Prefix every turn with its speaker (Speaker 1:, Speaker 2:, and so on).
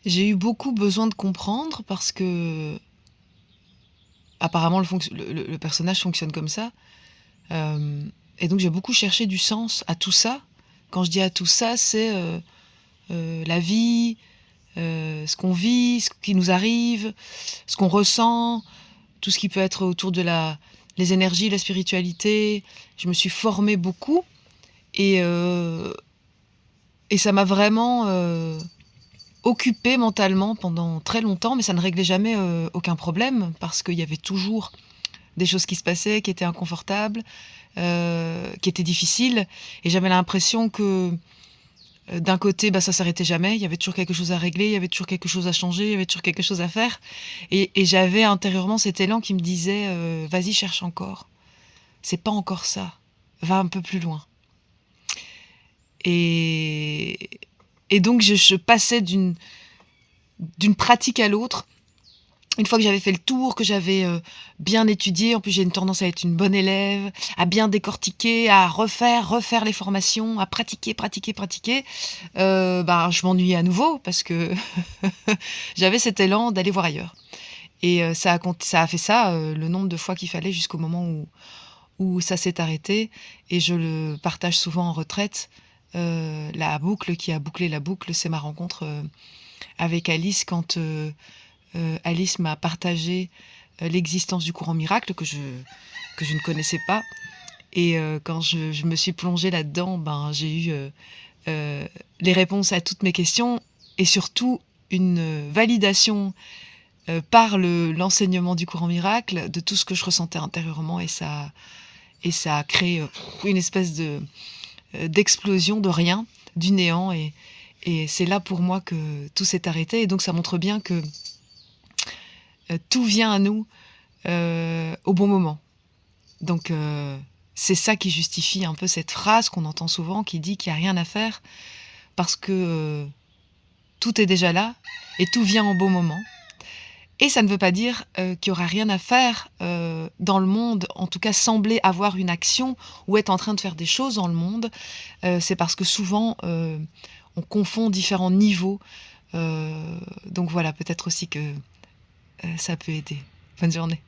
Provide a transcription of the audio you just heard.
Speaker 1: J'ai eu beaucoup besoin de comprendre parce que apparemment le personnage fonctionne comme ça, et donc j'ai beaucoup cherché du sens à tout ça. Quand je dis à tout ça, c'est, la vie, ce qu'on vit, ce qui nous arrive, ce qu'on ressent, tout ce qui peut être autour de la les énergies, la spiritualité. Je me suis formée beaucoup et heu et ça m'a vraiment, occupée mentalement pendant très longtemps, mais ça ne réglait jamais, aucun problème parce qu'il y avait toujours des choses qui se passaient, qui étaient inconfortables, qui étaient difficiles et j'avais l'impression que, d'un côté, bah, ça s'arrêtait jamais. Il y avait toujours quelque chose à régler, il y avait toujours quelque chose à changer, il y avait toujours quelque chose à faire et j'avais intérieurement cet élan qui me disait, «Vas-y, cherche encore. C'est pas encore ça. Va un peu plus loin» et donc je passais d'une pratique à l'autre. Une fois que j'avais fait le tour, que j'avais, bien étudié, en plus j'ai une tendance à être une bonne élève, à bien décortiquer, à refaire les formations, à pratiquer, pratiquer, pratiquer, ben, je m'ennuyais à nouveau parce que j'avais cet élan d'aller voir ailleurs et ça a fait ça, le nombre de fois qu'il fallait jusqu'au moment où ça s'est arrêté et je le partage souvent en retraite. La boucle qui a bouclé la boucle, c'est ma rencontre, avec Alice quand, Alice m'a partagé, l'existence du courant miracle que je ne connaissais pas et quand je me suis plongée là-dedans, ben, j'ai eu, les réponses à toutes mes questions et surtout une, validation, par l'enseignement du courant miracle de tout ce que je ressentais intérieurement et ça a créé, une espèce de, d'explosion de rien, du néant et c'est là pour moi que tout s'est arrêté et donc ça montre bien que, tout vient à nous, au bon moment. Donc c'est ça qui justifie un peu cette phrase qu'on entend souvent qui dit qu'il y a rien à faire parce que, tout est déjà là et tout vient au bon moment et ça ne veut pas dire, qu'il y aura rien à faire, dans le monde, en tout cas sembler avoir une action ou être en train de faire des choses dans le monde. C'est parce que souvent, on confond différents niveaux, donc voilà, peut-être aussi que, ça peut aider. Bonne journée.